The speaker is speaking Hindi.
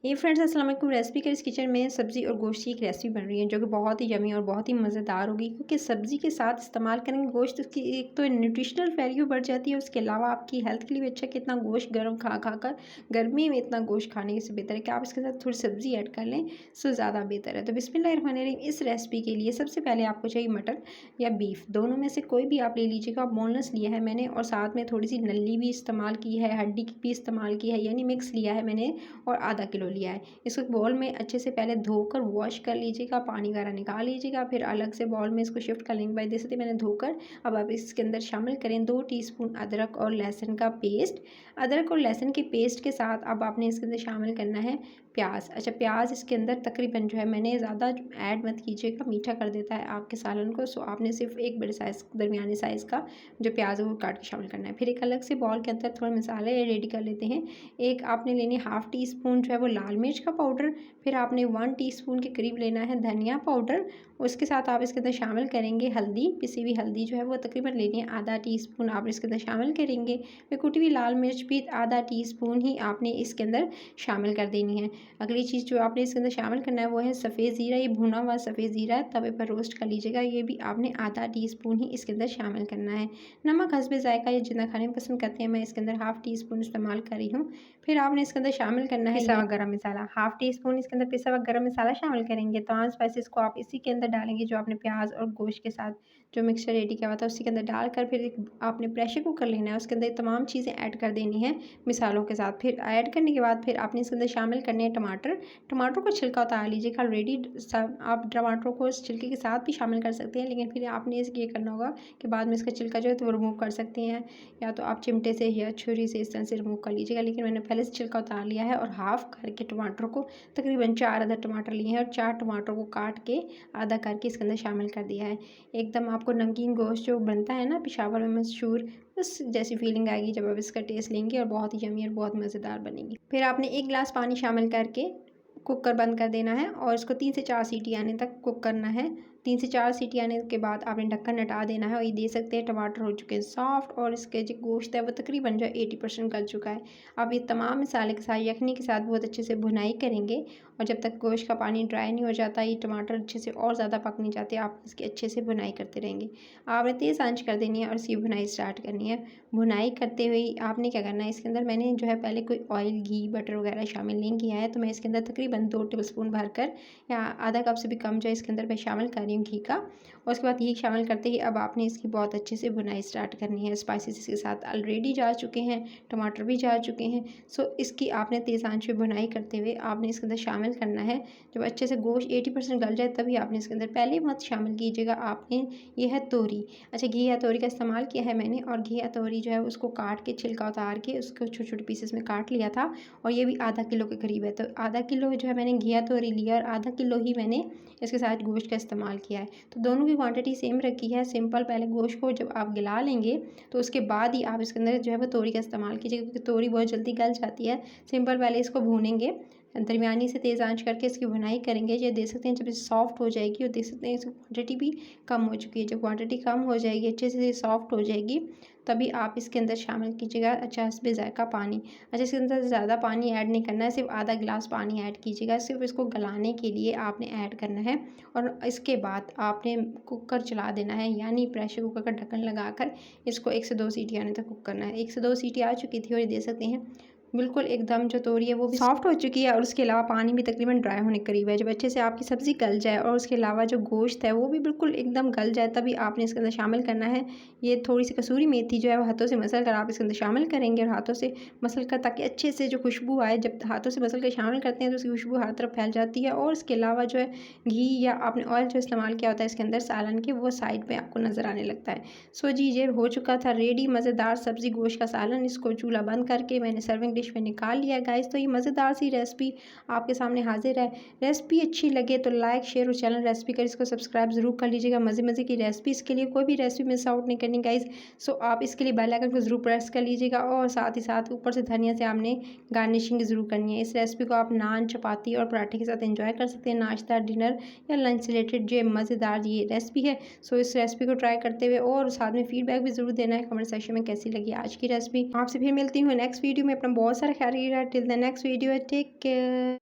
ये फ्रेंड्स अस्सलाम वालेकुम। रेसिपी के इस किचन में सब्ज़ी और गोश्त की एक रेसिपी बन रही है जो कि बहुत ही यमी और बहुत ही मज़ेदार होगी, क्योंकि सब्ज़ी के साथ इस्तेमाल करेंगे गोश्त, उसकी एक तो न्यूट्रिशनल वैल्यू बढ़ जाती है, उसके अलावा आपकी हेल्थ के लिए भी अच्छा कि इतना गोश्त गर्म खा खा कर गर्मी में इतना गोश्त खाने से बेहतर है कि आप इसके साथ थोड़ी सब्ज़ी ऐड कर लें, सो ज़्यादा बेहतर है। तो बिस्मिल्लाहिर्रहमानिर्रहीम। इस रेसिपी के लिए सबसे पहले आपको चाहिए मटन या बीफ, दोनों में से कोई भी आप ले लीजिएगा। बोनलेस लिया है मैंने और साथ में थोड़ी सी नल्ली भी इस्तेमाल की है, हड्डी की भी इस्तेमाल की है, यानी मिक्स लिया है मैंने और आधा किलो लिया है। इसको बॉल में अच्छे से पहले धोकर वॉश कर लीजिएगा, पानी वगैरह निकाल लीजिएगा, फिर अलग से बॉल में इसको शिफ्ट कर लेंगे। भाई जैसे मैंने धोकर अब आप इसके अंदर शामिल करें 2 टीस्पून अदरक और लहसुन का पेस्ट। अदरक और लहसुन के पेस्ट के साथ अब आपने इसके अंदर शामिल करना है प्याज। अच्छा, प्याज इसके अंदर तकरीबन जो है मैंने ज़्यादा ऐड मत कीजिएगा, मीठा कर देता है आपके सालन को। सो आपने सिर्फ एक बड़े साइज़ दरमियाने साइज़ का जो प्याज है वो काट के शामिल करना है। फिर एक अलग से बॉल के अंदर थोड़े मसाले रेडी कर लेते हैं। एक आपने लेनी 1/2 टी स्पून जो है वो लाल मिर्च का पाउडर, फिर आपने 1 टीस्पून के करीब लेना है धनिया पाउडर। उसके साथ आप इसके अंदर शामिल करेंगे हल्दी, पिसी हुई हल्दी जो है वो तकरीबन लेनी है आधा टीस्पून आप इसके अंदर शामिल करेंगे। फिर कुटी हुई लाल मिर्च भी आधा टीस्पून ही आपने इसके अंदर शामिल कर देनी है। अगली चीज़ जो आपने इसके अंदर शामिल करना है वो है सफ़ेद ज़ीरा। ये भुना हुआ सफ़ेद ज़ीरा तवे पर रोस्ट कर लीजिएगा, ये भी आपने आधा टीस्पून ही इसके अंदर शामिल करना है। नमक हस्बे जायका, ये जितना खाने में पसंद करते हैं, मैं इसके अंदर 1/2 टीस्पून इस्तेमाल कर रही हूँ। फिर आपने इसके अंदर शामिल करना है पिसा हुआ गरम मसाला, 1/2 टीस्पून इसके अंदर पिसा हुआ गरम मसाला शामिल करेंगे। तमाम स्पाइसेस को आप इसी के अंदर डालेंगे जो आपने प्याज और गोश्त के साथ जो मिक्सचर रेडी किया हुआ था उसी के अंदर डालकर फिर एक आपने प्रेशर कुकर लेना है, उसके अंदर तमाम चीज़ें ऐड कर देनी है मिसालों के साथ। फिर ऐड करने के बाद फिर आपने इसके अंदर शामिल करने हैं टमाटर। टमाटर को छिलका उतार लीजिएगा रेडी। आप टमाटरों को इस छिलके के साथ भी शामिल कर सकते हैं, लेकिन फिर आपने इसके ये करना होगा कि बाद में इसका छिलका जो है तो वो रिमूव कर सकते हैं, या तो आप चिमटे से या छुरी से इस तरह से रिमूव कर लीजिएगा। लेकिन मैंने पहले से छिलका उतार लिया है और हाफ़ करके टमाटर को तकरीबन 4 अदद टमाटर लिए हैं और 4 टमाटर को काट के आधा करके इसके अंदर शामिल कर दिया है। एकदम आपको नमकीन गोश्त जो बनता है ना पेशावर में मशहूर, उस जैसी फीलिंग आएगी जब आप इसका टेस्ट लेंगे और बहुत ही यम्मी और बहुत मज़ेदार बनेगी। फिर आपने 1 गिलास पानी शामिल करके कुकर बंद कर देना है और इसको 3 से 4 सीटी आने तक कुक करना है। 3 से 4 सीटी आने के बाद आपने ढक्कन हटा देना है और ये देख सकते हैं टमाटर हो चुके हैं सॉफ्ट और इसके जो गोश्त है वो तकरीबन जो 80% गल चुका है। अब ये तमाम मसाले के साथ यखनी के साथ बहुत अच्छे से भुनाई करेंगे और जब तक गोश्त का पानी ड्राई नहीं हो जाता, ये टमाटर अच्छे से और ज़्यादा पक नहीं जाते, आप इसकी अच्छे से भुनाई करते रहेंगे। आपने तेज़ आंच कर देनी है और इसकी भुनाई स्टार्ट करनी है। भुनाई करते हुए आपने क्या करना है, इसके अंदर मैंने जो है पहले कोई ऑयल, घी, बटर वगैरह शामिल नहीं किया है, तो मैं इसके अंदर तकरीबन 2 टेबलस्पून भरकर या आधा कप से भी कम जो है इसके अंदर मैं शामिल कर रही हूँ घी का। और उसके बाद घी शामिल करते ही अब आपने इसकी बहुत अच्छे से भुनाई स्टार्ट करनी है। स्पाइसेस इसके साथ ऑलरेडी जा चुके हैं, टमाटर भी जा चुके हैं। सो इसकी आपने तेज़ आंच पे भुनाई करते हुए आपने इसके अंदर शामिल करना है। जब अच्छे से गोश्त 80% गल जाए तभी आपने इसके अंदर, पहले मत शामिल कीजिएगा आपने, ये है तोरी। अच्छा, घी या तोरी का इस्तेमाल किया है मैंने और घी या तोरी जो है उसको काट के छिलका उतार के उसको छोटे-छोटे पीसेस में काट लिया था और ये भी आधा किलो के करीब है। तो आधा किलो जो है मैंने घी या तोरी लिया और आधा किलो ही मैंने इसके साथ गोश्त का इस्तेमाल किया है। तो दोनों की क्वांटिटी सेम रखी है। सिंपल पहले गोश्त को जब आप गला लेंगे तो उसके बाद ही आप इसके अंदर जो है वो तोरी का इस्तेमाल कीजिए, क्योंकि तोरी बहुत जल्दी गल जाती है। सिंपल पहले इसको भूनेंगे, दरमियानी से तेज़ आंच करके इसकी भुनाई करेंगे। ये देख सकते हैं जब ये सॉफ्ट हो जाएगी और देख सकते हैं इसकी क्वांटिटी भी कम हो चुकी है। जब क्वांटिटी कम हो जाएगी, अच्छे से सॉफ्ट हो जाएगी, तभी आप इसके अंदर शामिल कीजिएगा अच्छा हस्बे ज़ायका पानी। अच्छा, इसके अंदर ज़्यादा पानी ऐड नहीं करना है, सिर्फ आधा गिलास पानी ऐड कीजिएगा। सिर्फ इसको गलाने के लिए आपने ऐड करना है और इसके बाद आपने कुकर चला देना है, यानी प्रेशर कुकर का ढक्कन लगाकर इसको 1 से 2 सीटी आने तक कुक करना है। 1 से 2 सीटी आ चुकी थी और ये देख सकते हैं बिल्कुल एकदम जो तोरी है वो भी सॉफ्ट हो चुकी है और उसके अलावा पानी भी तकरीबन ड्राई होने के करीब है। जब अच्छे से आपकी सब्ज़ी गल जाए और उसके अलावा जो गोश्त है वो भी बिल्कुल एकदम गल जाए, तभी आपने इसके अंदर शामिल करना है ये थोड़ी सी कसूरी मेथी जो है वो हाथों से मसल कर आप इसके अंदर शामिल करेंगे और हाथों से मसल कर, ताकि अच्छे से जो खुशबू आए। जब हाथों से मसल कर शामिल करते हैं तो उसकी खुशबू हर तरफ फैल जाती है और इसके अलावा जो है घी या आपने ऑयल जो इस्तेमाल किया होता है इसके अंदर सालन के, वो साइड में आपको नज़र आने लगता है। सो जी, ये हो चुका था रेडी मज़ेदार सब्ज़ी गोश्त का सालन। इसको चूल्हा बंद करके मैंने सर्विंग डिश में निकाल लिया गाइस। तो ये मज़ेदार सी रेसिपी आपके सामने हाजिर है। रेसिपी अच्छी लगे तो लाइक, शेयर और चैनल रेसिपी कर इसको सब्सक्राइब ज़रूर कर लीजिएगा। मज़े मज़े की रेसिपीज़ के लिए कोई भी रेसिपी मिस आउट नहीं करनी गाइस। सो आप इसके लिए बेल आइकन को ज़रूर प्रेस कर लीजिएगा और साथ ही साथ ऊपर से धनिया से आपने गार्निशिंग ज़रूर करनी है। इस रेसिपी को आप नान, चपाती और पराठे के साथ एंजॉय कर सकते हैं, नाश्ता, डिनर या लंच से रिलेटेड जो मज़ेदार ये रेसिपी है। सो इस रेसिपी को ट्राई करते हुए और साथ में फीडबैक भी ज़रूर देना है कमेंट सेक्शन में कैसी लगी आज की रेसिपी। आपसे फिर मिलती हूँ नेक्स्ट वीडियो में। अपना बहुत सारा ख्याल रखिएगा। Till the next video, take care.